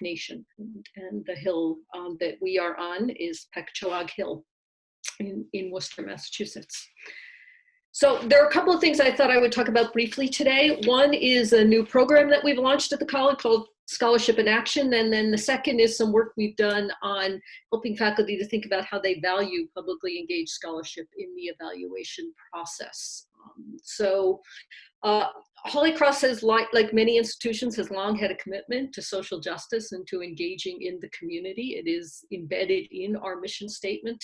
Nation. And the hill that we are on is Pecatoag Hill in Worcester, Massachusetts. So there are a couple of things I thought I would talk about briefly today. One is a new program that we've launched at the college called Scholarship in Action. And then the second is some work we've done on helping faculty to think about how they value publicly engaged scholarship in the evaluation process. Holy Cross has, like many institutions, has long had a commitment to social justice and to engaging in the community. It is embedded in our mission statement.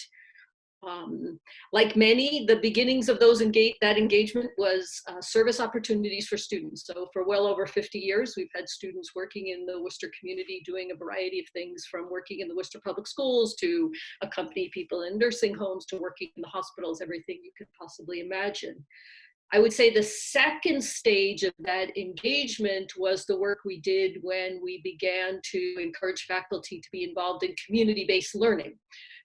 Like many, the beginnings of that engagement was service opportunities for students. So for well over 50 years, we've had students working in the Worcester community doing a variety of things, from working in the Worcester Public Schools to accompany people in nursing homes to working in the hospitals, everything you could possibly imagine. I would say the second stage of that engagement was the work we did when we began to encourage faculty to be involved in community-based learning.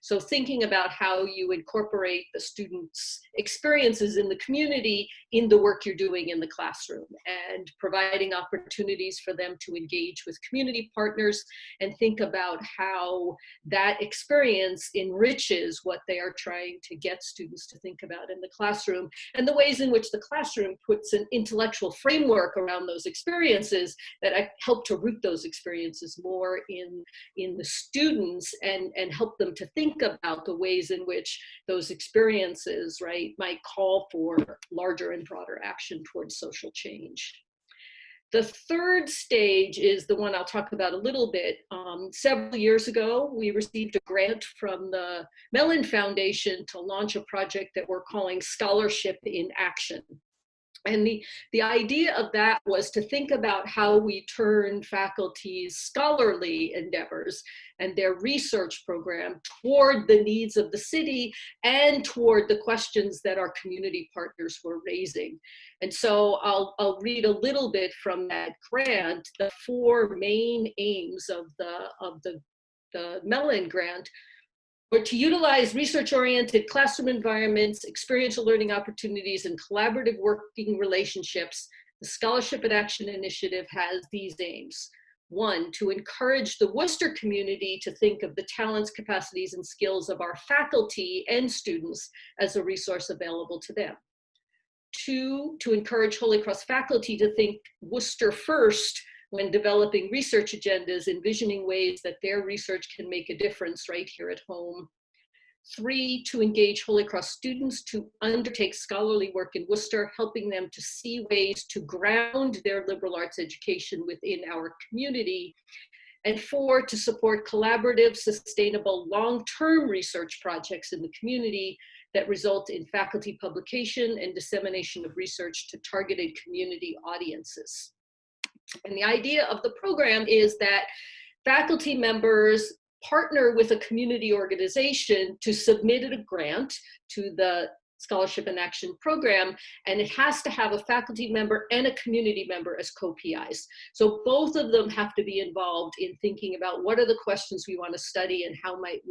So thinking about how you incorporate the students' experiences in the community in the work you're doing in the classroom, and providing opportunities for them to engage with community partners and think about how that experience enriches what they are trying to get students to think about in the classroom, and the ways in which the classroom puts an intellectual framework around those experiences that help to root those experiences more in the students and help them to think about the ways in which those experiences, right, might call for larger and broader action towards social change. The third stage is the one I'll talk about a little bit. Several years ago, we received a grant from the Mellon Foundation to launch a project that we're calling Scholarship in Action. And the idea of that was to think about how we turn faculty's scholarly endeavors and their research program toward the needs of the city and toward the questions that our community partners were raising. And so I'll read a little bit from that grant. The four main aims of the Mellon grant were to utilize research-oriented classroom environments, experiential learning opportunities, and collaborative working relationships. The Scholarship in Action initiative has these aims. One, to encourage the Worcester community to think of the talents, capacities, and skills of our faculty and students as a resource available to them. Two, to encourage Holy Cross faculty to think Worcester first when developing research agendas, envisioning ways that their research can make a difference right here at home. Three, to engage Holy Cross students to undertake scholarly work in Worcester, helping them to see ways to ground their liberal arts education within our community. And four, to support collaborative, sustainable, long-term research projects in the community that result in faculty publication and dissemination of research to targeted community audiences. And the idea of the program is that faculty members partner with a community organization to submit a grant to the Scholarship in Action program, and it has to have a faculty member and a community member as co-PIs. So both of them have to be involved in thinking about what are the questions we want to study and how might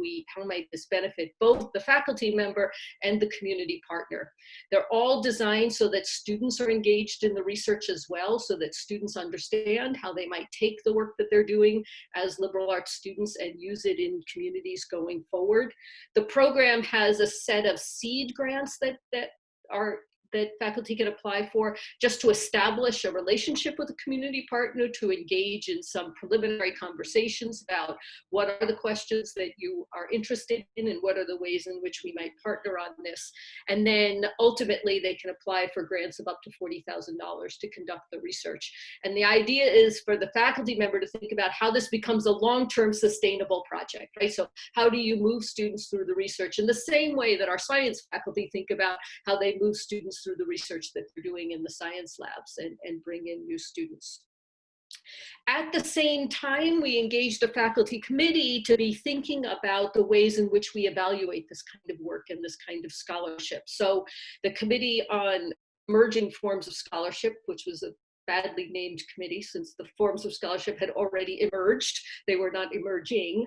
this benefit both the faculty member and the community partner. They're all designed so that students are engaged in the research as well, so that students understand how they might take the work that they're doing as liberal arts students and use it in communities going forward. The program has a set of seed grants that faculty can apply for, just to establish a relationship with a community partner, to engage in some preliminary conversations about what are the questions that you are interested in and what are the ways in which we might partner on this. And then ultimately they can apply for grants of up to $40,000 to conduct the research. And the idea is for the faculty member to think about how this becomes a long-term sustainable project, right? So how do you move students through the research in the same way that our science faculty think about how they move students through the research that they're doing in the science labs and bring in new students. At the same time, we engaged a faculty committee to be thinking about the ways in which we evaluate this kind of work and this kind of scholarship. So the Committee on Emerging Forms of Scholarship, which was a badly named committee since the forms of scholarship had already emerged, they were not emerging,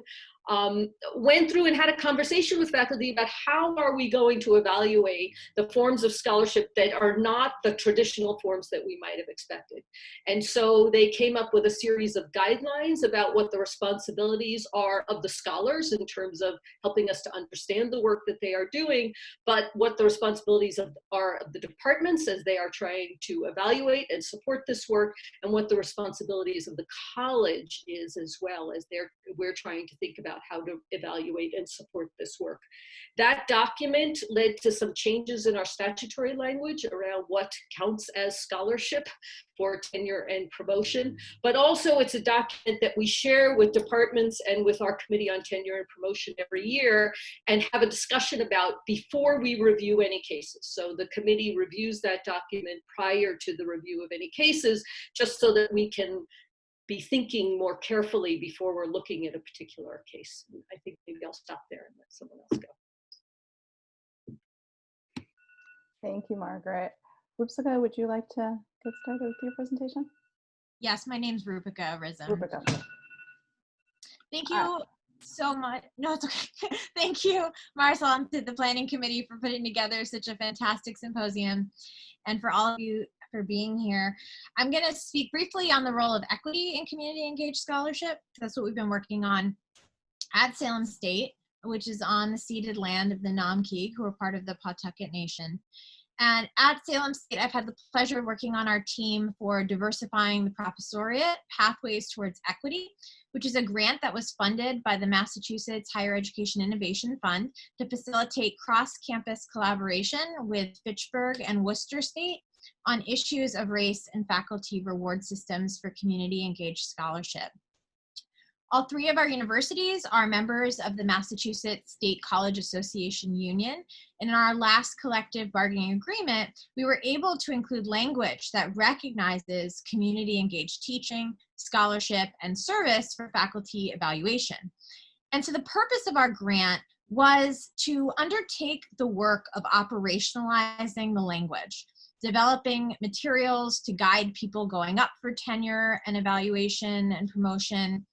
went through and had a conversation with faculty about how are we going to evaluate the forms of scholarship that are not the traditional forms that we might have expected. And so they came up with a series of guidelines about what the responsibilities are of the scholars in terms of helping us to understand the work that they are doing, but what the responsibilities are of the departments as they are trying to evaluate and support this work, and what the responsibilities of the college is as well, as we're trying to think about how to evaluate and support this work. That document led to some changes in our statutory language around what counts as scholarship for tenure and promotion, but also it's a document that we share with departments and with our Committee on Tenure and Promotion every year and have a discussion about before we review any cases. So the committee reviews that document prior to the review of any cases, just so that we can be thinking more carefully before we're looking at a particular case. I think maybe I'll stop there and let someone else go. Thank you, Margaret. Roopika, would you like to get started with your presentation? Yes, my name's Roopika Risam. Roopika. Thank you so much. No, it's okay. Thank you, Marisol, and to the Planning Committee for putting together such a fantastic symposium, and for all of you for being here. I'm going to speak briefly on the role of equity in community engaged scholarship. That's what we've been working on at Salem State, which is on the ceded land of the Namkig, who are part of the Pawtucket Nation. And at Salem State, I've had the pleasure of working on our team for diversifying the professoriate Pathways Towards Equity, which is a grant that was funded by the Massachusetts Higher Education Innovation Fund to facilitate cross-campus collaboration with Fitchburg and Worcester State on issues of race and faculty reward systems for community engaged scholarship. All three of our universities are members of the Massachusetts State College Association Union, and in our last collective bargaining agreement, we were able to include language that recognizes community engaged teaching, scholarship, and service for faculty evaluation. And so the purpose of our grant was to undertake the work of operationalizing the language, developing materials to guide people going up for tenure and evaluation and promotion,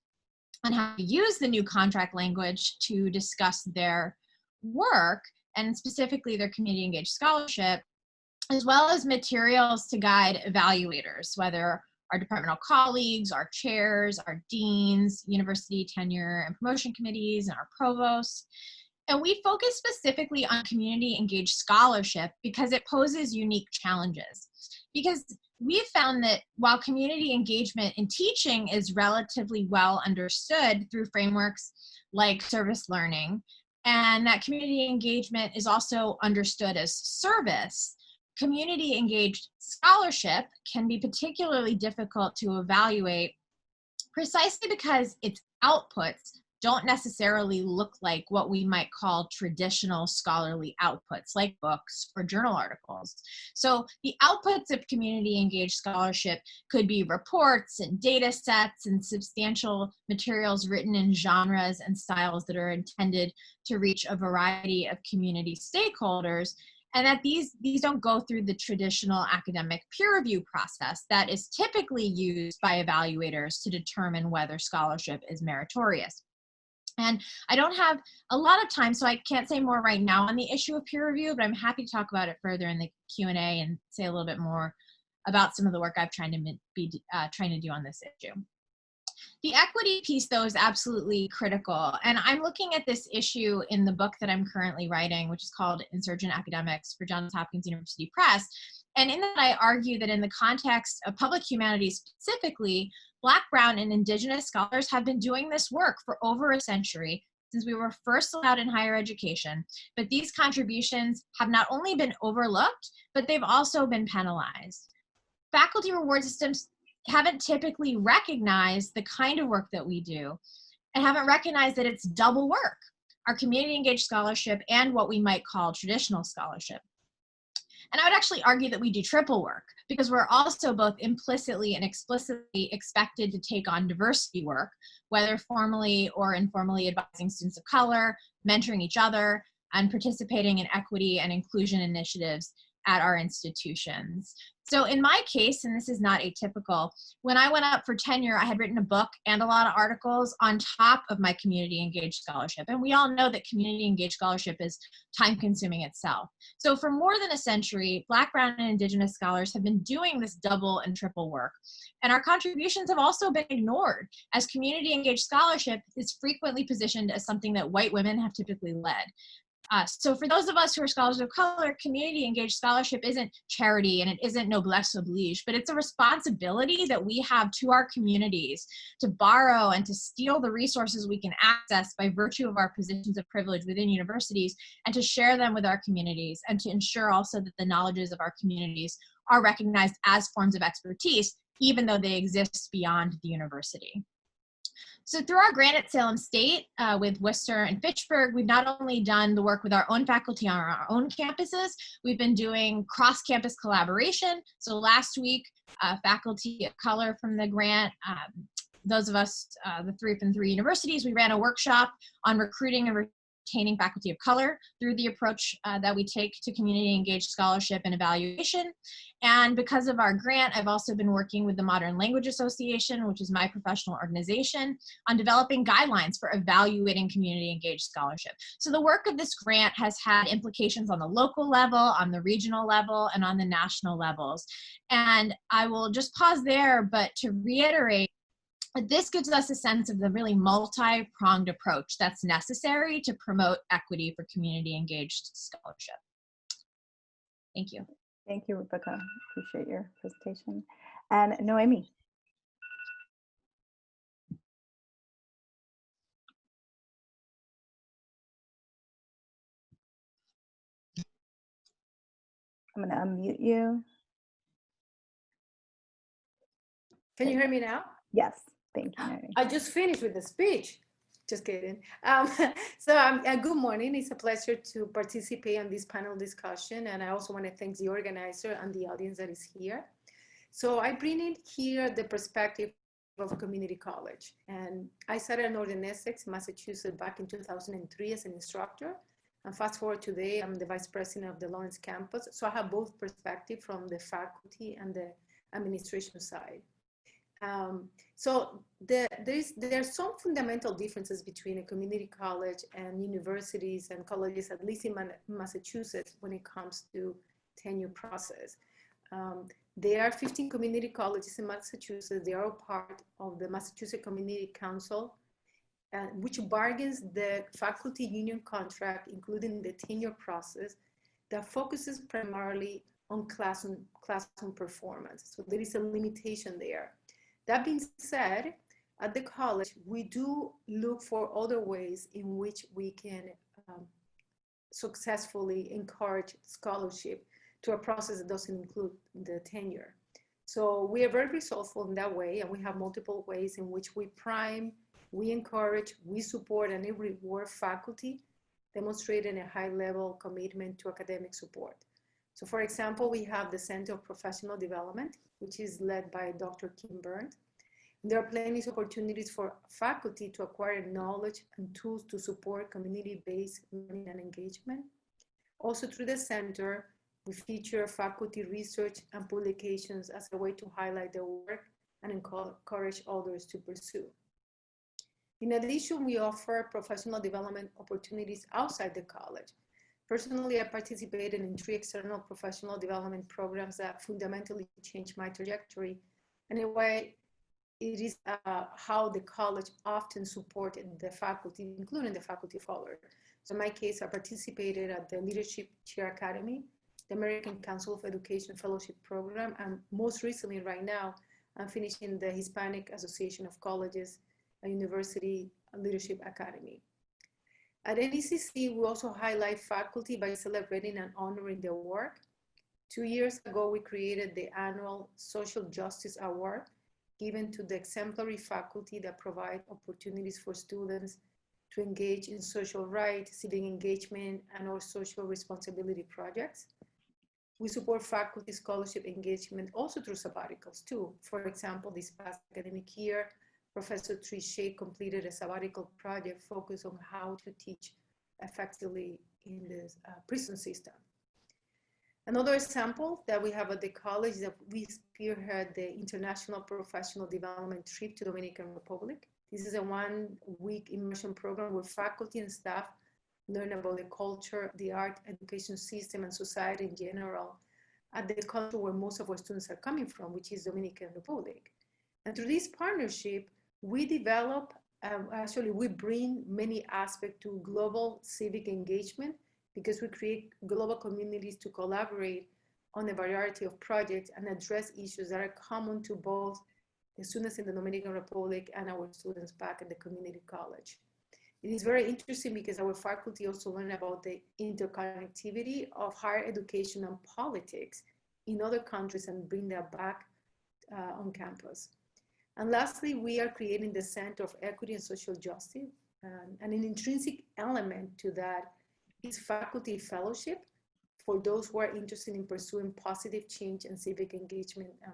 on how to use the new contract language to discuss their work and specifically their community engaged scholarship, as well as materials to guide evaluators, whether our departmental colleagues, our chairs, our deans, university tenure and promotion committees, and our provosts. And we focus specifically on community engaged scholarship because it poses unique challenges. Because we've found that while community engagement in teaching is relatively well understood through frameworks like service learning, and that community engagement is also understood as service, community engaged scholarship can be particularly difficult to evaluate precisely because its outputs don't necessarily look like what we might call traditional scholarly outputs, like books or journal articles. So the outputs of community engaged scholarship could be reports and data sets and substantial materials written in genres and styles that are intended to reach a variety of community stakeholders, and that these don't go through the traditional academic peer review process that is typically used by evaluators to determine whether scholarship is meritorious. And I don't have a lot of time, so I can't say more right now on the issue of peer review, but I'm happy to talk about it further in the Q&A and say a little bit more about some of the work I've trying to do on this issue. The equity piece, though, is absolutely critical. And I'm looking at this issue in the book that I'm currently writing, which is called Insurgent Academics for Johns Hopkins University Press. And in that, I argue that in the context of public humanities specifically, Black, Brown, and Indigenous scholars have been doing this work for over a century, since we were first allowed in higher education. But these contributions have not only been overlooked, but they've also been penalized. Faculty reward systems haven't typically recognized the kind of work that we do, and haven't recognized that it's double work, our community engaged scholarship and what we might call traditional scholarship. And I would actually argue that we do triple work, because we're also both implicitly and explicitly expected to take on diversity work, whether formally or informally advising students of color, mentoring each other, and participating in equity and inclusion initiatives at our institutions. So in my case, and this is not atypical, when I went up for tenure, I had written a book and a lot of articles on top of my community engaged scholarship. And we all know that community engaged scholarship is time consuming itself. So for more than a century, Black, Brown, and Indigenous scholars have been doing this double and triple work. And our contributions have also been ignored, as community engaged scholarship is frequently positioned as something that white women have typically led. So for those of us who are scholars of color, community engaged scholarship isn't charity and it isn't noblesse oblige, but it's a responsibility that we have to our communities to borrow and to steal the resources we can access by virtue of our positions of privilege within universities, and to share them with our communities, and to ensure also that the knowledges of our communities are recognized as forms of expertise, even though they exist beyond the university. So through our grant at Salem State with Worcester and Fitchburg, we've not only done the work with our own faculty on our own campuses, we've been doing cross-campus collaboration. So last week, faculty of color from the grant, those of us, the three from 3 universities, we ran a workshop on recruiting and retaining faculty of color through the approach that we take to community engaged scholarship and evaluation. And because of our grant, I've also been working with the Modern Language Association, which is my professional organization, on developing guidelines for evaluating community engaged scholarship. So the work of this grant has had implications on the local level, on the regional level, and on the national levels. And I will just pause there, but to reiterate, this gives us a sense of the really multi-pronged approach that's necessary to promote equity for community engaged scholarship. Thank you. Thank you, Roopika. Appreciate your presentation. And Noemi. I'm going to unmute you. Can you hear me now? Yes, thank you, Noemi. I just finished with the speech. Just kidding. Good morning. It's a pleasure to participate in this panel discussion. And I also want to thank the organizer and the audience that is here. So I bring in here the perspective of a community college. And I started in Northern Essex, Massachusetts back in 2003 as an instructor. And fast forward today, I'm the vice president of the Lawrence campus. So I have both perspectives from the faculty and the administration side. So there are some fundamental differences between a community college and universities and colleges, at least in Massachusetts, when it comes to tenure process. There are 15 community colleges in Massachusetts. They are part of the Massachusetts Community Council, which bargains the faculty union contract, including the tenure process, that focuses primarily on classroom performance. So there is a limitation there. That being said, at the college, we do look for other ways in which we can successfully encourage scholarship to a process that doesn't include the tenure. So we are very resourceful in that way, and we have multiple ways in which we prime, we encourage, we support, and we reward faculty demonstrating a high level commitment to academic support. So for example, we have the Center of Professional Development, which is led by Dr. Kim Burns. There are plenty of opportunities for faculty to acquire knowledge and tools to support community-based learning and engagement. Also through the center, we feature faculty research and publications as a way to highlight their work and encourage others to pursue. In addition, we offer professional development opportunities outside the college. Personally, I participated in 3 external professional development programs that fundamentally changed my trajectory. And in a way, it is how the college often supported the faculty, including the faculty of color. So in my case, I participated at the Leadership Chair Academy, the American Council of Education Fellowship Program, and most recently right now, I'm finishing the Hispanic Association of Colleges, a University Leadership Academy. At NECC, we also highlight faculty by celebrating and honoring their work. 2 years ago, we created the annual Social Justice Award, given to the exemplary faculty that provide opportunities for students to engage in social rights, civic engagement, and or social responsibility projects. We support faculty scholarship engagement also through sabbaticals too. For example, this past academic year, Professor Trichet completed a sabbatical project focused on how to teach effectively in the prison system. Another example that we have at the college is that we spearhead the International Professional Development Trip to Dominican Republic. This is a 1-week immersion program where faculty and staff learn about the culture, the art, education system, and society in general at the country where most of our students are coming from, which is Dominican Republic. And through this partnership, we develop, actually we bring many aspects to global civic engagement, because we create global communities to collaborate on a variety of projects and address issues that are common to both the students in the Dominican Republic and our students back in the community college. It is very interesting because our faculty also learn about the interconnectivity of higher education and politics in other countries and bring that back on campus. And lastly, we are creating the Center of Equity and Social Justice. And an intrinsic element to that is faculty fellowship for those who are interested in pursuing positive change and civic engagement and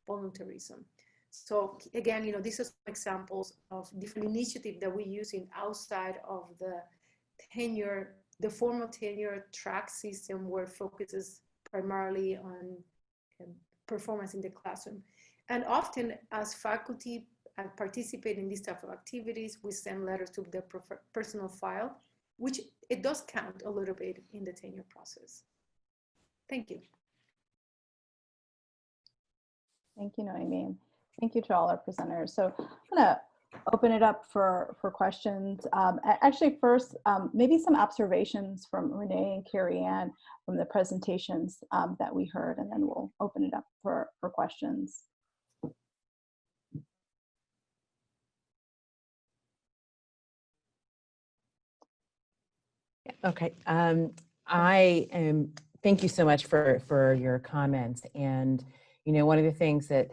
voluntarism. So again, these are some examples of different initiatives that we use in outside of the formal tenure track system, where it focuses primarily on performance in the classroom. And often as faculty participate in these type of activities, we send letters to their personal file, which it does count a little bit in the tenure process. Thank you. Thank you, Noemi. Thank you to all our presenters. So I'm gonna open it up for questions. Actually, first, maybe some observations from Renee and KerryAnn from the presentations that we heard, and then we'll open it up for questions. Okay, thank you so much for your comments. And one of the things that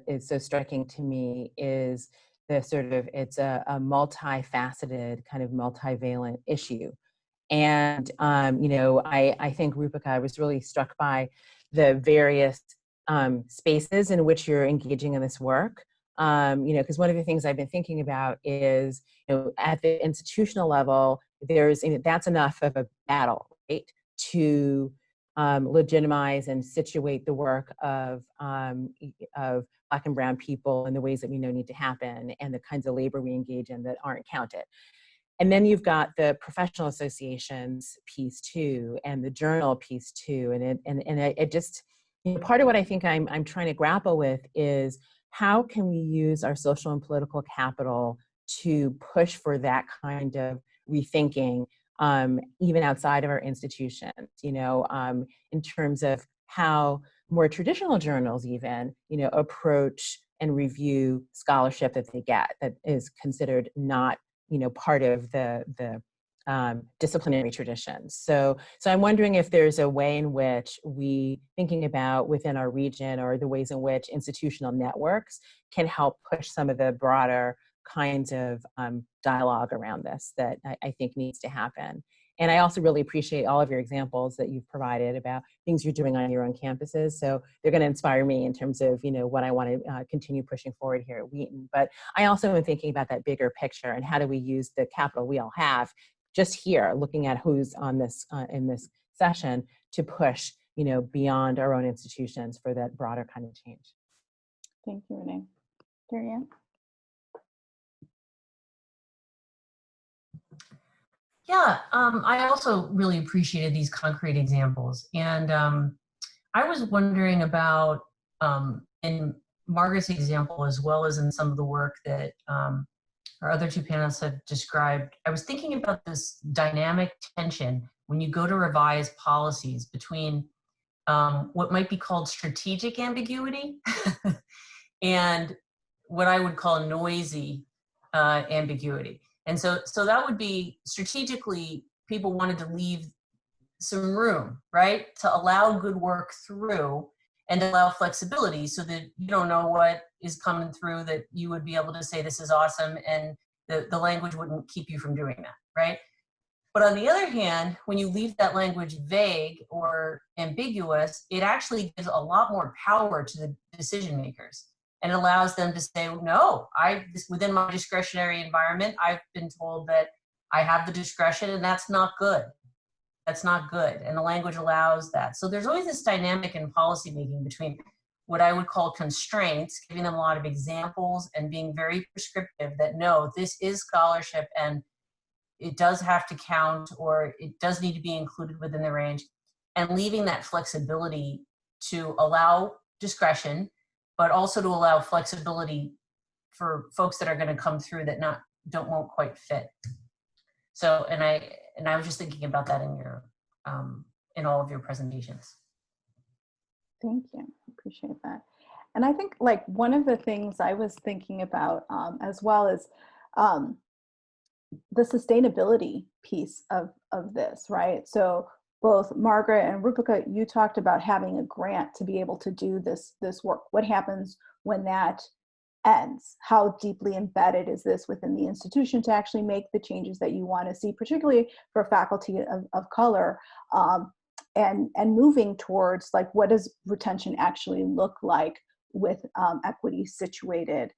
is so striking to me is it's a multifaceted, kind of multivalent issue. And I think, Roopika, I was really struck by the various spaces in which you're engaging in this work. Because one of the things I've been thinking about is, at the institutional level, that's enough of a battle, right, to legitimize and situate the work of Black and Brown people in the ways that we know need to happen, and the kinds of labor we engage in that aren't counted. And then you've got the professional associations piece too, and the journal piece too, and it just, part of what I think I'm trying to grapple with is, how can we use our social and political capital to push for that kind of rethinking, even outside of our institutions, in terms of how more traditional journals even, approach and review scholarship that they get that is considered not, part of the disciplinary traditions. So I'm wondering if there's a way in which we, thinking about within our region, or the ways in which institutional networks can help push some of the broader kinds of dialogue around this that I think needs to happen. And I also really appreciate all of your examples that you've provided about things you're doing on your own campuses. So they're going to inspire me in terms of, what I want to continue pushing forward here at Wheaton. But I also am thinking about that bigger picture, and how do we use the capital we all have just here, looking at who's on this in this session, to push, beyond our own institutions for that broader kind of change. Thank you, Renee. KerryAnn? Yeah, I also really appreciated these concrete examples. And I was wondering about, in Margaret's example, as well as in some of the work that our other two panelists have described, I was thinking about this dynamic tension when you go to revise policies between what might be called strategic ambiguity and what I would call noisy ambiguity. And so that would be, strategically, people wanted to leave some room, right, to allow good work through and allow flexibility, so that you don't know what is coming through, that you would be able to say this is awesome, and the language wouldn't keep you from doing that, right? But on the other hand, when you leave that language vague or ambiguous, it actually gives a lot more power to the decision makers. And it allows them to say, no, within my discretionary environment, I've been told that I have the discretion, and that's not good. that's not good, and the language allows that. So there's always this dynamic in policymaking between what I would call constraints, giving them a lot of examples and being very prescriptive that no, this is scholarship and it does have to count, or it does need to be included within the range, and leaving that flexibility to allow discretion, but also to allow flexibility for folks that are going to come through that won't quite fit. So, and I was just thinking about that in your in all of your presentations. Thank you. Appreciate that. And I think like one of the things I was thinking about as well is the sustainability piece of this, right? So both Margaret and Roopika, you talked about having a grant to be able to do this work. What happens when that ends? How deeply embedded is this within the institution to actually make the changes that you want to see, particularly for faculty of color, and moving towards like, what does retention actually look like with equity situated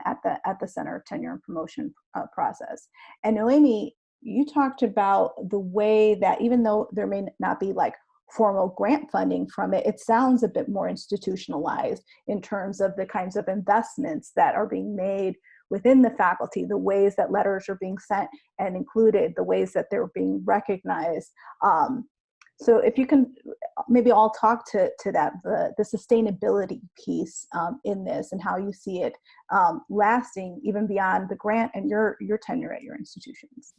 at the center of tenure and promotion process? And Noemi, you talked about the way that even though there may not be like formal grant funding from it, it sounds a bit more institutionalized in terms of the kinds of investments that are being made within the faculty, the ways that letters are being sent and included, the ways that they're being recognized. So if you can maybe all talk to that, the sustainability piece in this and how you see it lasting even beyond the grant and your tenure at your institutions.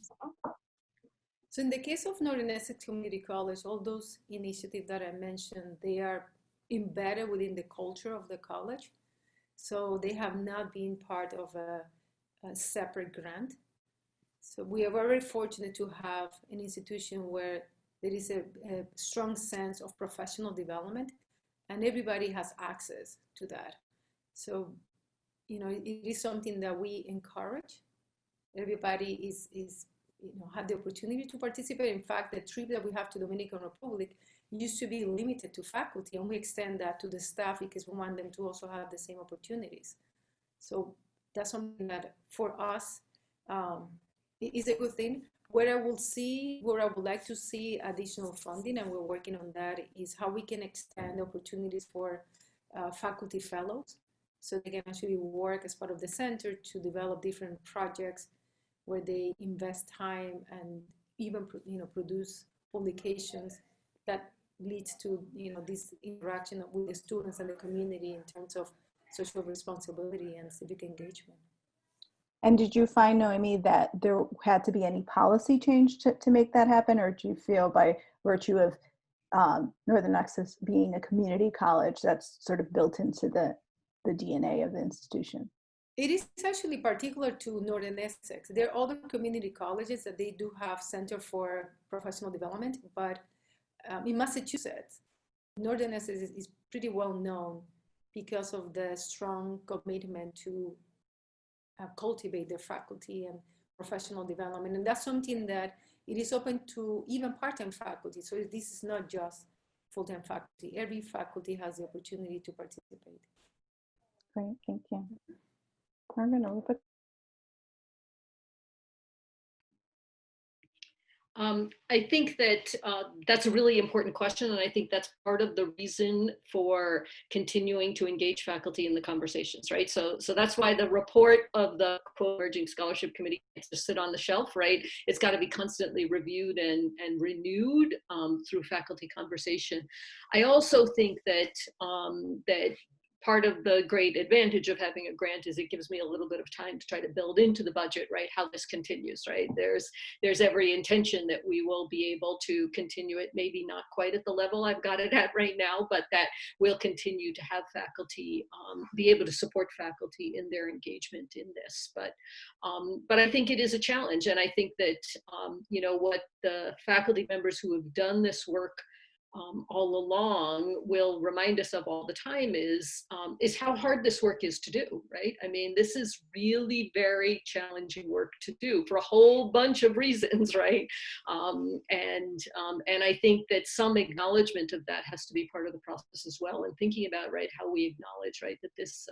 So in the case of Northern Essex Community College, all those initiatives that I mentioned, they are embedded within the culture of the college. So they have not been part of a separate grant. So we are very fortunate to have an institution where there is a strong sense of professional development, and everybody has access to that. So, you know, it is something that we encourage. Everybody is have the opportunity to participate. In fact, the trip that we have to Dominican Republic used to be limited to faculty, and we extend that to the staff because we want them to also have the same opportunities. So that's something that for us is a good thing. Where I would like to see additional funding, and we're working on that, is how we can extend opportunities for faculty fellows, so they can actually work as part of the center to develop different projects where they invest time and even produce publications that leads to this interaction with the students and the community in terms of social responsibility and civic engagement. And did you find, Noemi, that there had to be any policy change to make that happen? Or do you feel by virtue of Northern Essex being a community college, that's sort of built into the DNA of the institution? It is actually particular to Northern Essex. There are other community colleges that they do have Center for Professional Development, but in Massachusetts, Northern Essex is pretty well known because of the strong commitment to cultivate their faculty and professional development. And that's something that it is open to even part-time faculty. So this is not just full-time faculty. Every faculty has the opportunity to participate. Great, thank you. Margaret, I think that that's a really important question, and I think that's part of the reason for continuing to engage faculty in the conversations, right? So that's why the report of the Emerging Scholarship Committee gets to sit on the shelf, right? It's got to be constantly reviewed and renewed through faculty conversation. I also think that that part of the great advantage of having a grant is it gives me a little bit of time to try to build into the budget, right, how this continues, right? There's every intention that we will be able to continue it, maybe not quite at the level I've got it at right now, but that we'll continue to have faculty, be able to support faculty in their engagement in this. But I think it is a challenge, and I think that, what the faculty members who have done this work all along will remind us of all the time is how hard this work is to do, right? I mean, this is really very challenging work to do for a whole bunch of reasons, right? And I think that some acknowledgement of that has to be part of the process as well, and thinking about, right, how we acknowledge, right, that this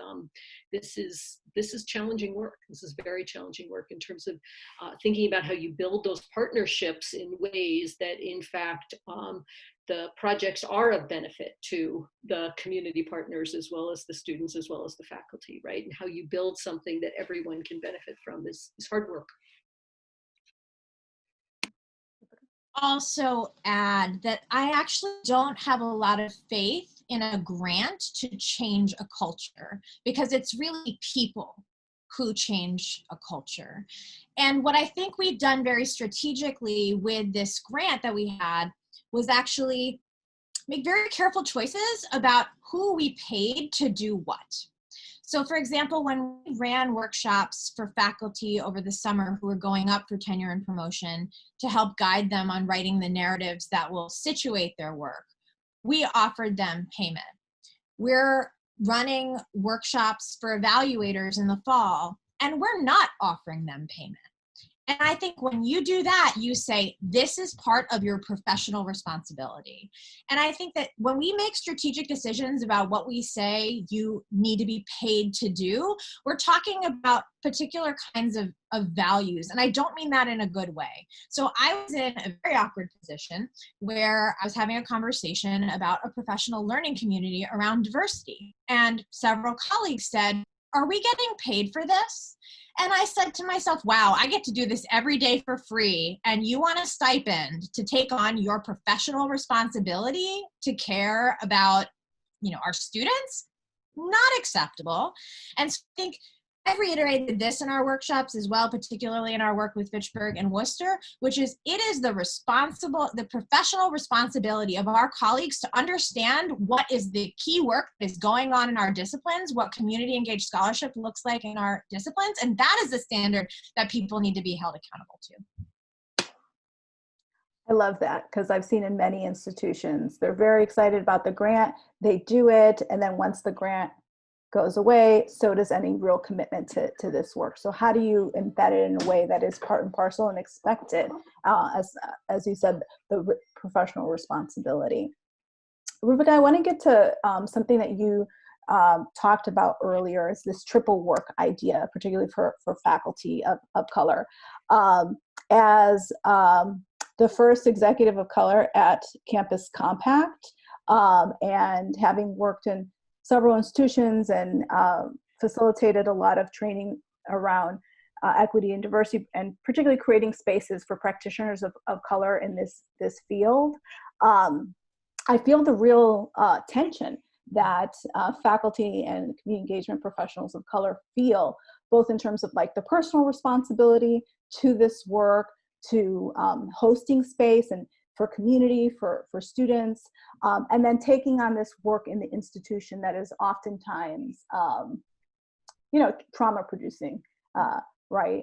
is challenging work. This is very challenging work in terms of thinking about how you build those partnerships in ways that, in fact, the projects are of benefit to the community partners as well as the students as well as the faculty, right? And how you build something that everyone can benefit from is hard work. Also add that I actually don't have a lot of faith in a grant to change a culture, because it's really people who change a culture. And what I think we've done very strategically with this grant that we had was actually make very careful choices about who we paid to do what. So for example, when we ran workshops for faculty over the summer who were going up for tenure and promotion to help guide them on writing the narratives that will situate their work, we offered them payment. We're running workshops for evaluators in the fall, and we're not offering them payment. And I think when you do that, you say, this is part of your professional responsibility. And I think that when we make strategic decisions about what we say you need to be paid to do, we're talking about particular kinds of values. And I don't mean that in a good way. So I was in a very awkward position where I was having a conversation about a professional learning community around diversity. And several colleagues said, are we getting paid for this? And I said to myself, wow, I get to do this every day for free, and you want a stipend to take on your professional responsibility to care about, our students? Not acceptable. And so I think I've reiterated this in our workshops as well, particularly in our work with Fitchburg and Worcester, which is it is the professional responsibility of our colleagues to understand what is the key work that is going on in our disciplines, what community engaged scholarship looks like in our disciplines, and that is the standard that people need to be held accountable to. I love that, because I've seen in many institutions, they're very excited about the grant, they do it, and then once the grant goes away, so does any real commitment to this work. So how do you embed it in a way that is part and parcel and expected, as you said, the professional responsibility? Roopika, I want to get to something that you talked about earlier, is this triple work idea, particularly for faculty of color. As the first executive of color at Campus Compact, and having worked in several institutions and facilitated a lot of training around equity and diversity, and particularly creating spaces for practitioners of color in this field. I feel the real tension that faculty and community engagement professionals of color feel, both in terms of like the personal responsibility to this work, to hosting space and for community, for students, and then taking on this work in the institution that is oftentimes, trauma producing, right?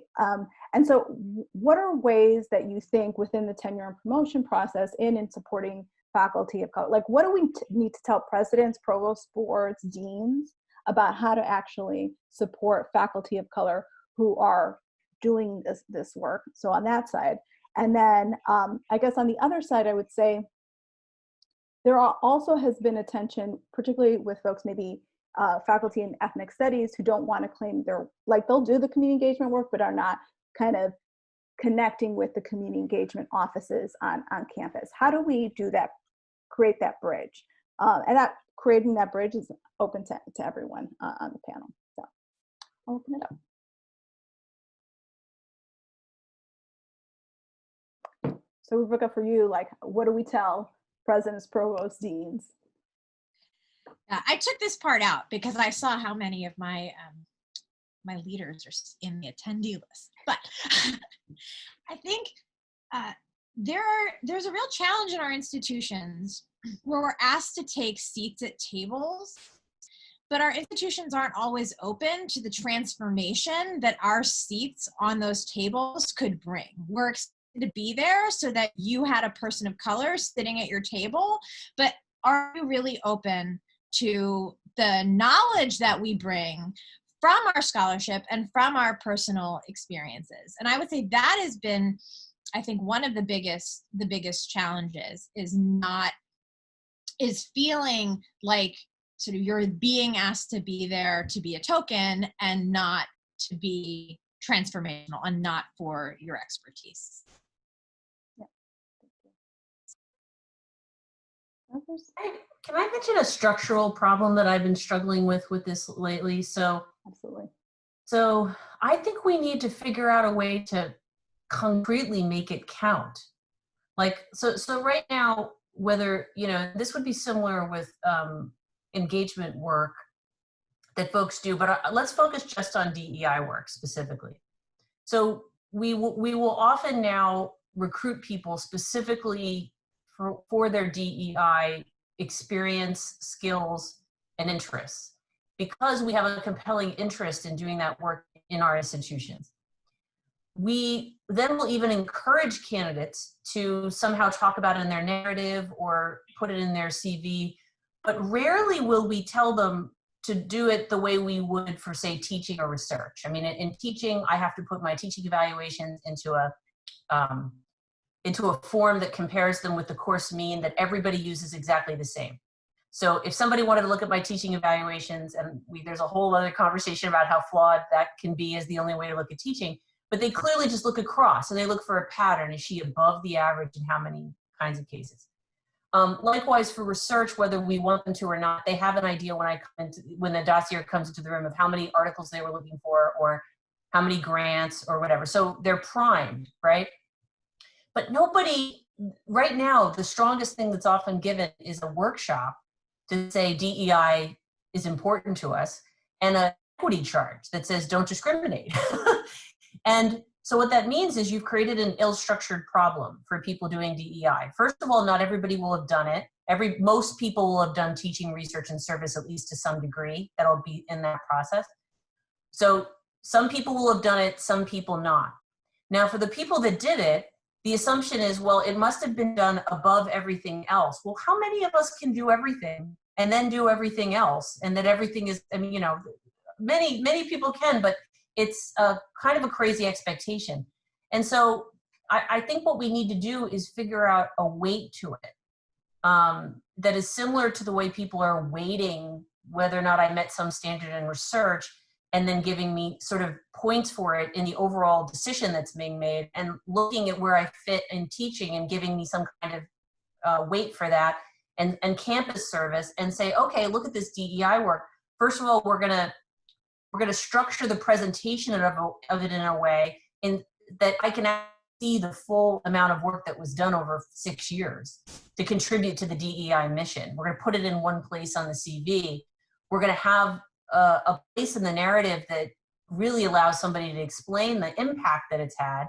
And so what are ways that you think within the tenure and promotion process in supporting faculty of color, like what do we need to tell presidents, provost boards, deans about how to actually support faculty of color who are doing this work? So on that side. And then I guess on the other side, I would say there also has been a tension, particularly with folks, maybe faculty in ethnic studies, who don't want to claim they'll do the community engagement work, but are not kind of connecting with the community engagement offices on campus. How do we do that, create that bridge? And that creating that bridge is open to everyone on the panel. So I'll open it up. So Roopika, for you, like, what do we tell presidents, provosts, deans? I took this part out because I saw how many of my my leaders are in the attendee list. But I think there's a real challenge in our institutions where we're asked to take seats at tables, but our institutions aren't always open to the transformation that our seats on those tables could bring. We're expected to be there so that you had a person of color sitting at your table, but are you really open to the knowledge that we bring from our scholarship and from our personal experiences? And I would say that has been, I think, one of the biggest challenges is feeling like sort of you're being asked to be there to be a token and not to be transformational and not for your expertise. Yeah. Others? Can I mention a structural problem that I've been struggling with this lately? Absolutely. So I think we need to figure out a way to concretely make it count. Like, so right now, whether, this would be similar with engagement work that folks do, but let's focus just on DEI work specifically. So we will often now recruit people specifically for their DEI experience, skills, and interests, because we have a compelling interest in doing that work in our institutions. We then will even encourage candidates to somehow talk about it in their narrative or put it in their CV, but rarely will we tell them to do it the way we would for, say, teaching or research. I mean, in teaching, I have to put my teaching evaluations into a form that compares them with the course mean that everybody uses exactly the same. So if somebody wanted to look at my teaching evaluations, and there's a whole other conversation about how flawed that can be as the only way to look at teaching, but they clearly just look across and they look for a pattern. Is she above the average in how many kinds of cases? Likewise for research, whether we want them to or not, they have an idea when the dossier comes into the room of how many articles they were looking for or how many grants or whatever. So they're primed, right? But nobody, right now, the strongest thing that's often given is a workshop to say DEI is important to us and an equity charge that says don't discriminate. And so what that means is you've created an ill-structured problem for people doing DEI. First of all, not everybody will have done it. Most people will have done teaching, research, and service at least to some degree. That'll be in that process. So some people will have done it, some people not. Now for the people that did it, the assumption is, well, it must have been done above everything else. Well, how many of us can do everything and then do everything else? And that everything is, many people can, but it's kind of a crazy expectation. And so I think what we need to do is figure out a weight to it that is similar to the way people are weighting whether or not I met some standard in research and then giving me sort of points for it in the overall decision that's being made, and looking at where I fit in teaching and giving me some kind of weight for that, and campus service, and say, okay, look at this DEI work. First of all, we're gonna structure the presentation of it in a way that I can see the full amount of work that was done over 6 years to contribute to the DEI mission. We're gonna put it in one place on the CV. We're gonna have a place in the narrative that really allows somebody to explain the impact that it's had.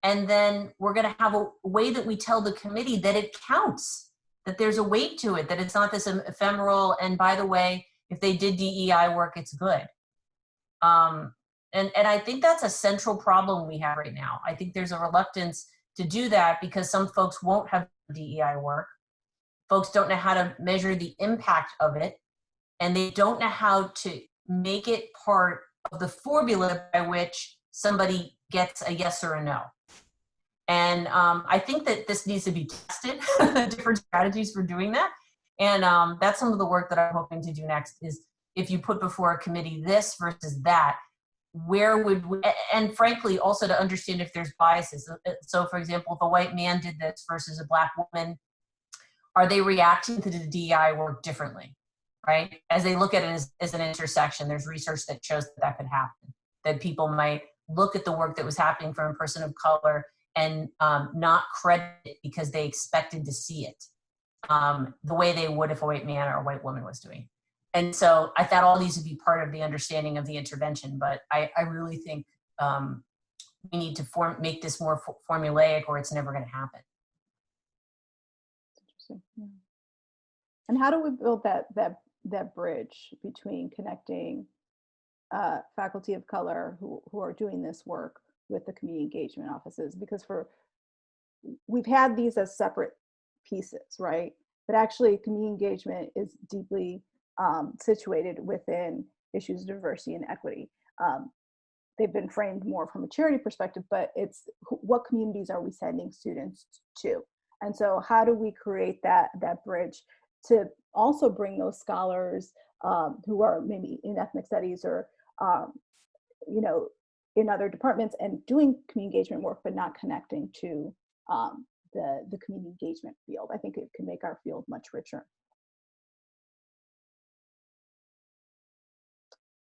And then we're gonna have a way that we tell the committee that it counts, that there's a weight to it, that it's not this ephemeral, and by the way, if they did DEI work, it's good. And I think that's a central problem we have right now. I think there's a reluctance to do that because some folks won't have DEI work. Folks don't know how to measure the impact of it, and they don't know how to make it part of the formula by which somebody gets a yes or a no. And I think that this needs to be tested, different strategies for doing that. And that's some of the work that I'm hoping to do next is, if you put before a committee this versus that, where would we, and frankly, also to understand if there's biases. So for example, if a white man did this versus a Black woman, are they reacting to the DEI work differently, right? As they look at it as an intersection, there's research that shows that could happen, that people might look at the work that was happening from a person of color and not credit it because they expected to see it the way they would if a white man or a white woman was doing it. And so I thought all these would be part of the understanding of the intervention, but I really think we need to make this more formulaic, or it's never going to happen. Interesting. Yeah. And how do we build that bridge between connecting faculty of color who are doing this work with the community engagement offices? Because for we've had these as separate pieces, right? But actually community engagement is deeply situated within issues of diversity and equity. They've been framed more from a charity perspective, but it's what communities are we sending students to? And so how do we create that bridge to also bring those scholars who are maybe in ethnic studies or, you know, in other departments and doing community engagement work, but not connecting to the community engagement field. I think it can make our field much richer.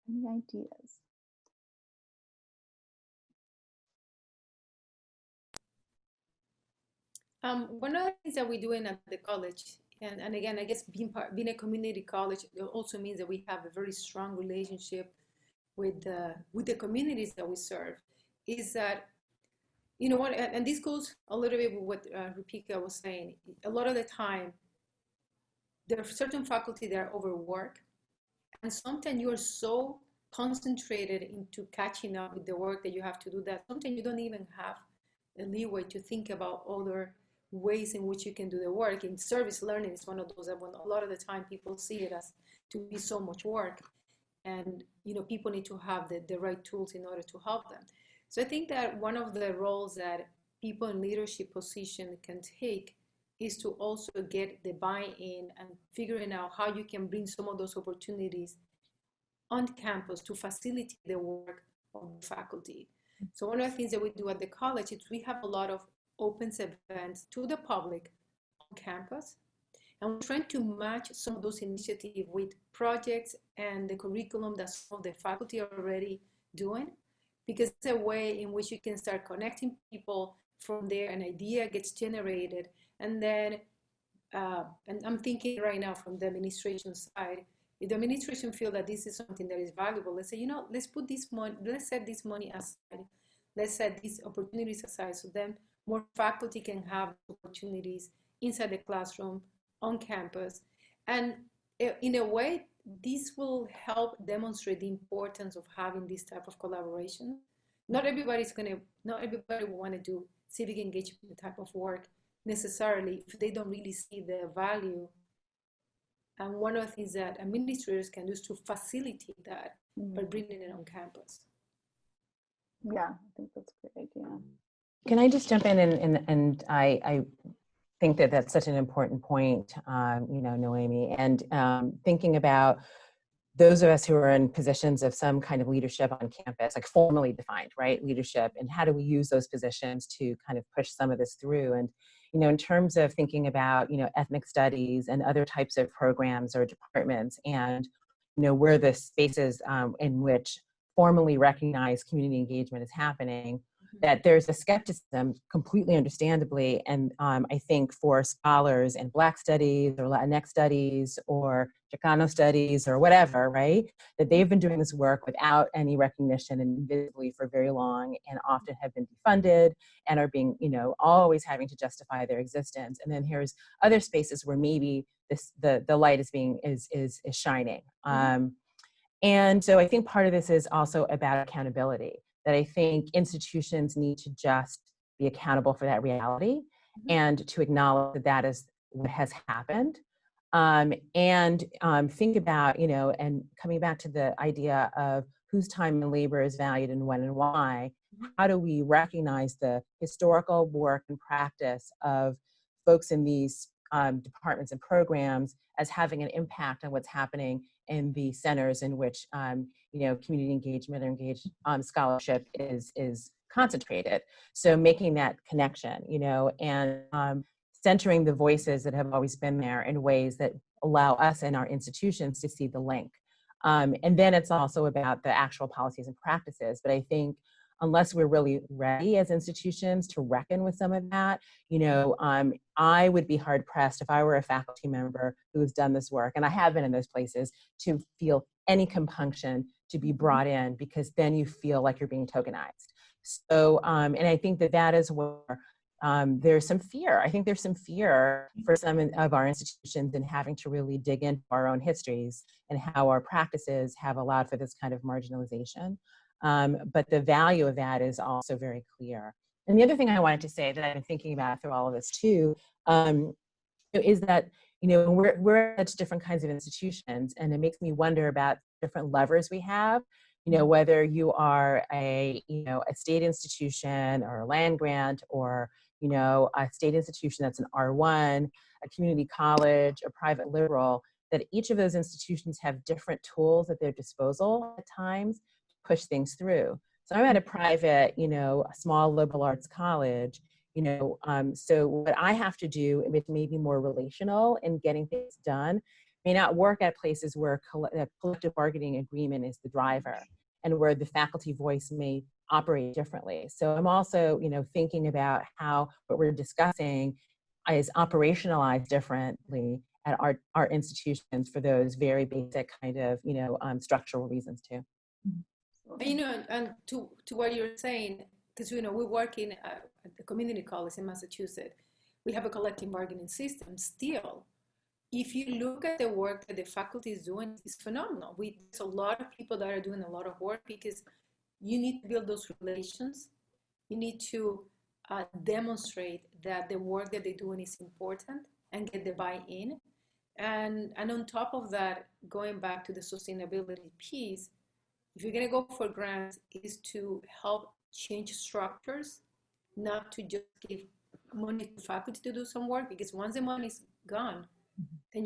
Any ideas? One of the things that we're doing at the college, and again, I guess being a community college also means that we have a very strong relationship with the communities that we serve, is that, you know what, and this goes a little bit with what Roopika was saying. A lot of the time, there are certain faculty that are overworked, and sometimes you are so concentrated into catching up with the work that you have to do that sometimes you don't even have the leeway to think about other ways in which you can do the work. And service learning is one of those that a lot of the time people see it as to be so much work, and you know, people need to have the right tools in order to help them. So I think that one of the roles that people in leadership position can take is to also get the buy-in and figuring out how you can bring some of those opportunities on campus to facilitate the work of the faculty. So one of the things that we do at the college is we have a lot of open events to the public on campus, and we're trying to match some of those initiatives with projects and the curriculum that some of the faculty are already doing, because it's a way in which you can start connecting people. From there, an idea gets generated, and then, and I'm thinking right now from the administration side, if the administration feel that this is something that is valuable, let's say, you know, let's put this money, let's set this money aside, let's set these opportunities aside, so then more faculty can have opportunities inside the classroom, on campus. And in a way, this will help demonstrate the importance of having this type of collaboration. Not everybody will want to do civic engagement type of work necessarily if they don't really see the value. And one of the things that administrators can do is to facilitate that by bringing it on campus. Yeah, I think that's a great idea. Can I just jump in and I think that that's such an important point, you know, Noemi, and thinking about those of us who are in positions of some kind of leadership on campus, like formally defined, right, leadership, and how do we use those positions to kind of push some of this through? And, you know, in terms of thinking about, you know, ethnic studies and other types of programs or departments, and, you know, where the spaces in which formally recognized community engagement is happening, that there's a skepticism, completely understandably, and I think for scholars in Black studies or Latinx studies or Chicano studies or whatever, right, that they've been doing this work without any recognition and invisibly for very long, and often have been defunded and are being, you know, always having to justify their existence. And then here's other spaces where maybe this the light is shining. And so I think part of this is also about accountability, that I think institutions need to just be accountable for that reality and to acknowledge that that is what has happened. And think about, you know, and coming back to the idea of whose time and labor is valued and when and why, how do we recognize the historical work and practice of folks in these departments and programs as having an impact on what's happening in the centers in which you know, community engagement or engaged scholarship is concentrated. So making that connection, you know, and centering the voices that have always been there in ways that allow us and our institutions to see the link. And then it's also about the actual policies and practices. But I think unless we're really ready as institutions to reckon with some of that, you know, I would be hard pressed if I were a faculty member who has done this work, and I have been in those places, to feel any compunction to be brought in, because then you feel like you're being tokenized. So, and I think that that is where there's some fear. I think there's some fear for some of our institutions in having to really dig into our own histories and how our practices have allowed for this kind of marginalization. But the value of that is also very clear. And the other thing I wanted to say that I've been thinking about through all of this too, is that, we're at such different kinds of institutions, and it makes me wonder about different levers we have, whether you are a state institution or a land grant, or, a state institution that's an R1, a community college, a private liberal, that each of those institutions have different tools at their disposal at times to push things through. So I'm at a private, a small liberal arts college, so what I have to do, it may be more relational in getting things done, may not work at places where a collective bargaining agreement is the driver, and where the faculty voice may operate differently. So I'm also, thinking about how what we're discussing is operationalized differently at our institutions for those very basic kind of, structural reasons too. And to what you're saying, because we work in at the community college in Massachusetts, we have a collective bargaining system. Still, if you look at the work that the faculty is doing, it's phenomenal. There's a lot of people that are doing a lot of work, because you need to build those relations. You need to demonstrate that the work that they're doing is important and get the buy-in. And on top of that, going back to the sustainability piece, if you're going to go for grants, is to help change structures, not to just give money to faculty to do some work, because once the money is gone, then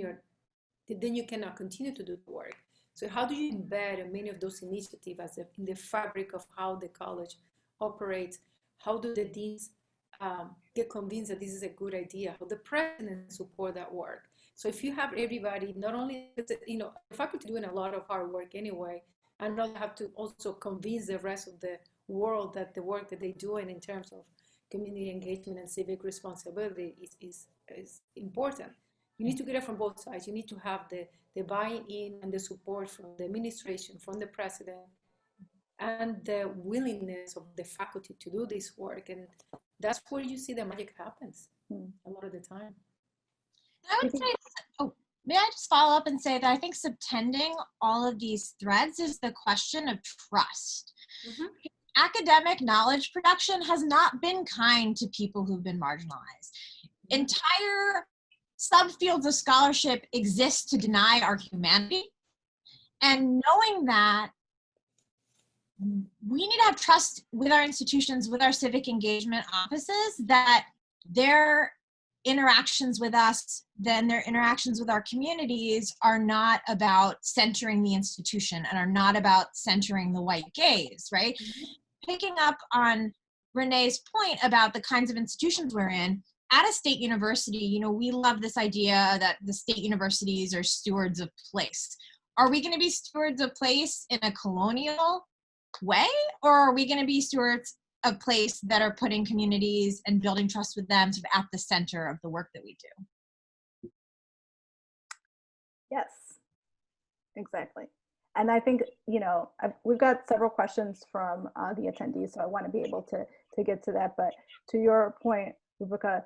you cannot continue to do the work. So how do you embed many of those initiatives in the fabric of how the college operates? How do the deans get convinced that this is a good idea? How the president support that work? So if you have everybody, not only, the faculty doing a lot of hard work anyway, and not have to also convince the rest of the world that the work that they're doing in terms of community engagement and civic responsibility is important. You need to get it from both sides. You need to have the buy-in and the support from the administration, from the president, and the willingness of the faculty to do this work. And that's where you see the magic happens a lot of the time. I would say, may I just follow up and say that I think subtending all of these threads is the question of trust. Mm-hmm. Academic knowledge production has not been kind to people who've been marginalized. Mm-hmm. Entire subfields of scholarship exist to deny our humanity. And knowing that, we need to have trust with our institutions, with our civic engagement offices, that their interactions with us, then their interactions with our communities are not about centering the institution and are not about centering the white gaze, right? Mm-hmm. Picking up on Renee's point about the kinds of institutions we're in, at a state university, we love this idea that the state universities are stewards of place. Are we going to be stewards of place in a colonial way, or are we going to be stewards of place that are putting communities and building trust with them sort of at the center of the work that we do? Yes, exactly. And I think, we've got several questions from the attendees, so I want to be able to get to that. But to your point, Roopika,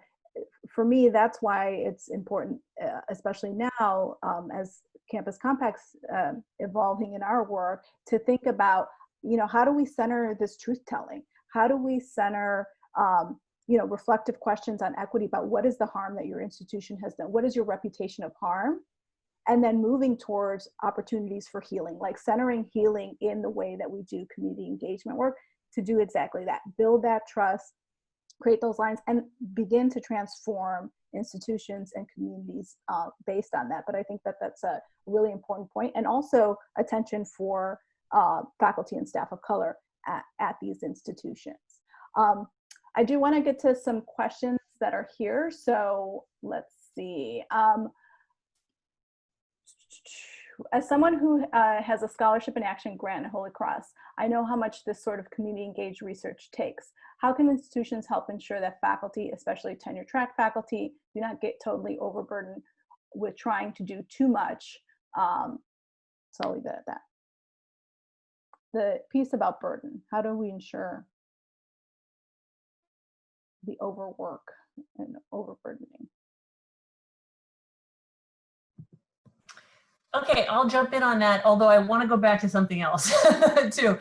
for me, that's why it's important, especially now as Campus Compact's evolving in our work, to think about, how do we center this truth-telling? How do we center, reflective questions on equity about what is the harm that your institution has done? What is your reputation of harm? And then moving towards opportunities for healing, like centering healing in the way that we do community engagement work to do exactly that. Build that trust, create those lines, and begin to transform institutions and communities based on that. But I think that that's a really important point. And also attention for faculty and staff of color at these institutions. I do want to get to some questions that are here. So let's see. As someone who has a scholarship and action grant at Holy Cross, I know how much this sort of community engaged research takes. How can institutions help ensure that faculty, especially tenure track faculty, do not get totally overburdened with trying to do too much? So I'll leave it at that. The piece about burden, how do we ensure the overwork and overburdening? Okay, I'll jump in on that, although I want to go back to something else too.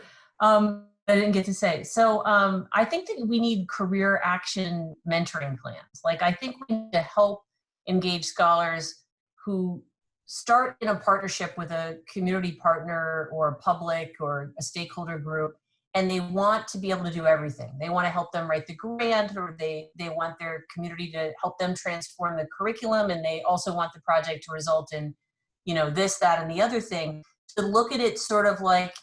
I didn't get to say. So I think that we need career action mentoring plans. Like, I think we need to help engage scholars who start in a partnership with a community partner or a public or a stakeholder group, and they want to be able to do everything. They want to help them write the grant, or they want their community to help them transform the curriculum, and they also want the project to result in, you know, this, that, and the other thing. To look at it sort of like,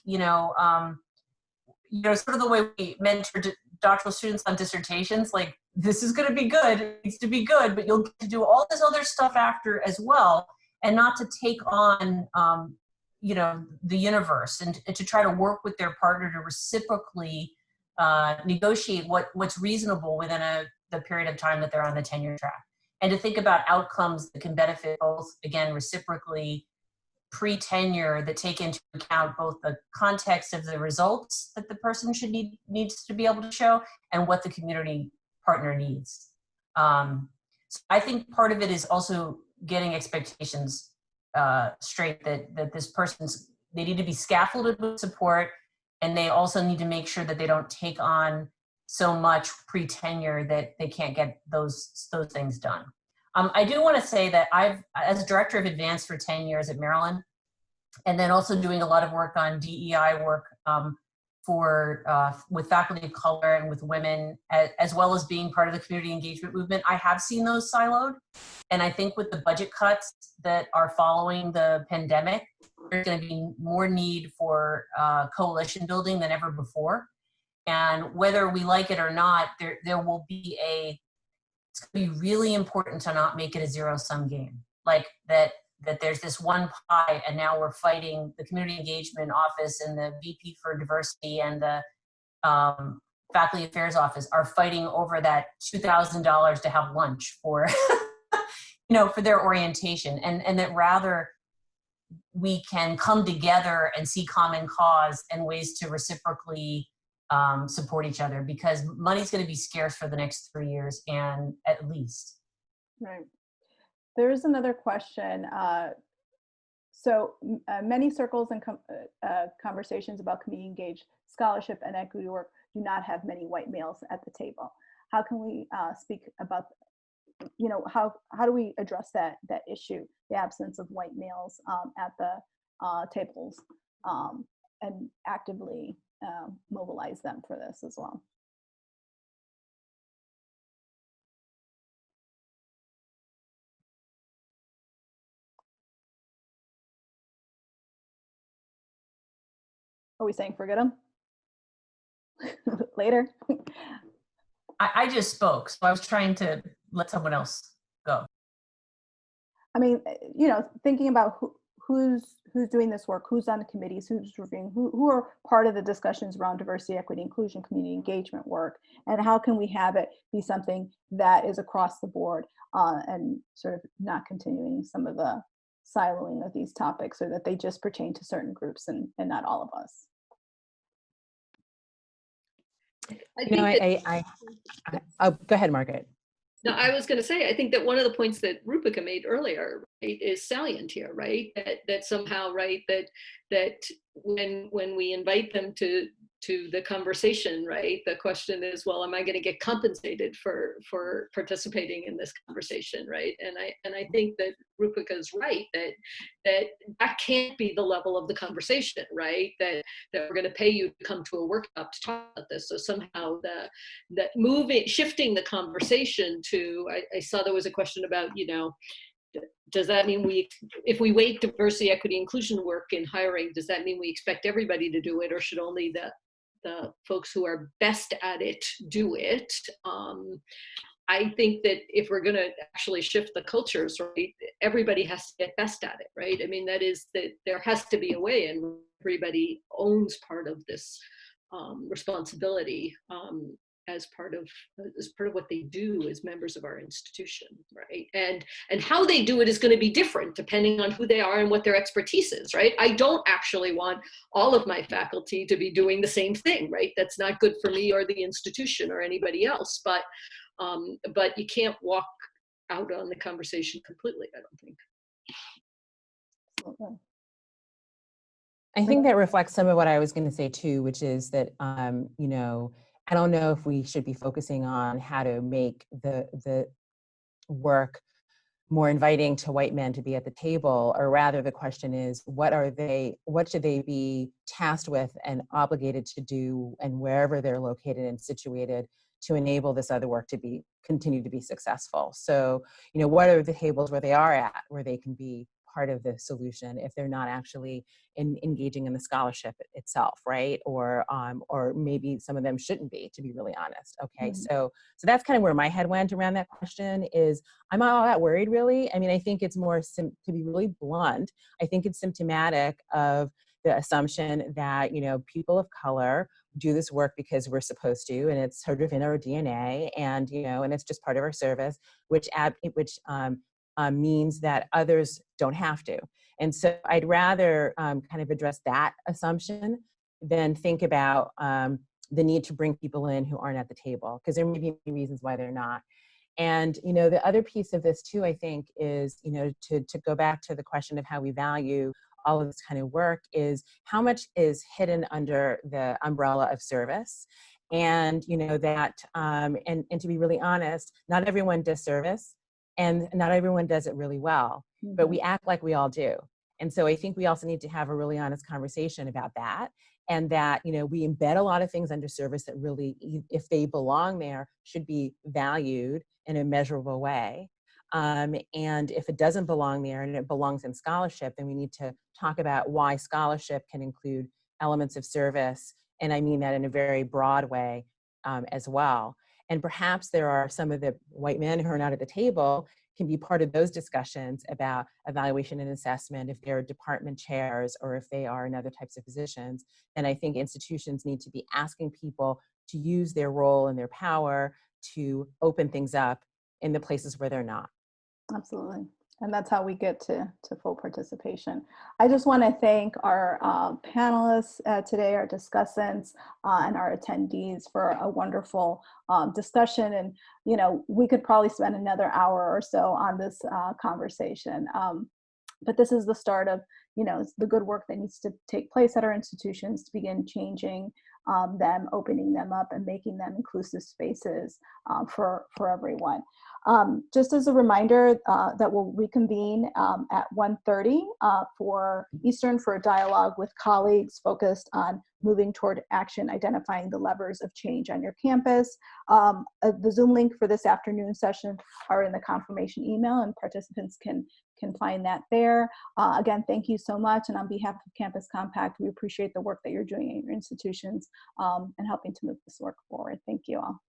sort of the way we mentor doctoral students on dissertations, like, this is going to be good, it needs to be good, but you'll get to do all this other stuff after as well, and not to take on, the universe, and to try to work with their partner to reciprocally negotiate what's reasonable within the period of time that they're on the tenure track, and to think about outcomes that can benefit both, again, reciprocally, pre-tenure, that take into account both the context of the results that the person needs to be able to show, and what the community partner needs. So I think part of it is also getting expectations straight, that this they need to be scaffolded with support, and they also need to make sure that they don't take on so much pre-tenure that they can't get those things done. I do want to say that I've, as director of advanced for 10 years at Maryland, and then also doing a lot of work on DEI work with faculty of color and with women, as well as being part of the community engagement movement, I have seen those siloed. And I think with the budget cuts that are following the pandemic, there's going to be more need for coalition building than ever before. And whether we like it or not, there will be it's going to be really important to not make it a zero-sum game. Like that there's this one pie, and now we're fighting, the community engagement office and the VP for diversity and the faculty affairs office are fighting over that $2,000 to have lunch for, for their orientation. And that rather we can come together and see common cause and ways to reciprocally support each other, because money's going to be scarce for the next 3 years, and at least. Right. There's another question. So many circles and conversations about community engaged scholarship and equity work do not have many white males at the table. How can we speak about, how do we address that issue, the absence of white males at the tables, and actively mobilize them for this as well? Are we saying forget them? Later? I just spoke, so I was trying to let someone else go. I mean, thinking about who's doing this work, who's on the committees, who's reviewing, who are part of the discussions around diversity, equity, inclusion, community engagement work, and how can we have it be something that is across the board, and sort of not continuing some of the siloing of these topics, so that they just pertain to certain groups and not all of us. Oh, go ahead, Margaret. No, I was going to say, I think that one of the points that Roopika made earlier, right, is salient here, right? That somehow, right, that when we invite them to the conversation, right, the question is, well, am I going to get compensated for participating in this conversation, right? And I think that Roopika is right, that can't be the level of the conversation, right? That we're going to pay you to come to a workshop to talk about this. So somehow shifting the conversation to, I saw there was a question about, does that mean if we weight diversity, equity, inclusion work in hiring, does that mean we expect everybody to do it, or should only the folks who are best at it do it? I think that if we're going to actually shift the cultures, right, everybody has to get best at it, right? I mean, that is that there has to be a way, and everybody owns part of this responsibility as part of what they do as members of our institution, right? And how they do it is going to be different depending on who they are and what their expertise is, right? I don't actually want all of my faculty to be doing the same thing, right? That's not good for me or the institution or anybody else, but you can't walk out on the conversation completely, I don't think. Absolutely. I think that reflects some of what I was going to say too, which is that, you know, I don't know if we should be focusing on how to make the work more inviting to white men to be at the table, or rather the question is, what should they be tasked with and obligated to do, and wherever they're located and situated, to enable this other work to continue to be successful. So, you know, what are the tables where they are at, where they can be part of the solution if they're not actually engaging in the scholarship itself, right? Or maybe some of them shouldn't be, to be really honest. Okay, so that's kind of where my head went around that question. Is I'm not all that worried, really. I mean, I think it's more, to be really blunt, I think it's symptomatic of the assumption that, you know, people of color do this work because we're supposed to, and it's sort of in our DNA, and, you know, and it's just part of our service, which means that others don't have to. And so I'd rather kind of address that assumption than think about the need to bring people in who aren't at the table, because there may be reasons why they're not. And, you know, the other piece of this too, I think, is, you know, to go back to the question of how we value all of this kind of work, is how much is hidden under the umbrella of service. And, you know, that, and to be really honest, not everyone does service, and not everyone does it really well, but we act like we all do. And so I think we also need to have a really honest conversation about that. And that, you know, we embed a lot of things under service that really, if they belong there, should be valued in a measurable way. And if it doesn't belong there and it belongs in scholarship, then we need to talk about why scholarship can include elements of service. And I mean that in a very broad way as well. And perhaps there are some of the white men who are not at the table can be part of those discussions about evaluation and assessment if they're department chairs or if they are in other types of positions. And I think institutions need to be asking people to use their role and their power to open things up in the places where they're not. Absolutely. And that's how we get to full participation. I just want to thank our panelists today, our discussants, and our attendees for a wonderful discussion. And, you know, we could probably spend another hour or so on this conversation. But this is the start of, you know, the good work that needs to take place at our institutions to begin changing them, opening them up, and making them inclusive spaces for everyone. Just as a reminder that we'll reconvene at 1:30 for Eastern for a dialogue with colleagues focused on moving toward action, identifying the levers of change on your campus. The Zoom link for this afternoon session are in the confirmation email, and participants can find that there. Again, thank you so much. And on behalf of Campus Compact, we appreciate the work that you're doing at your institutions and helping to move this work forward. Thank you all.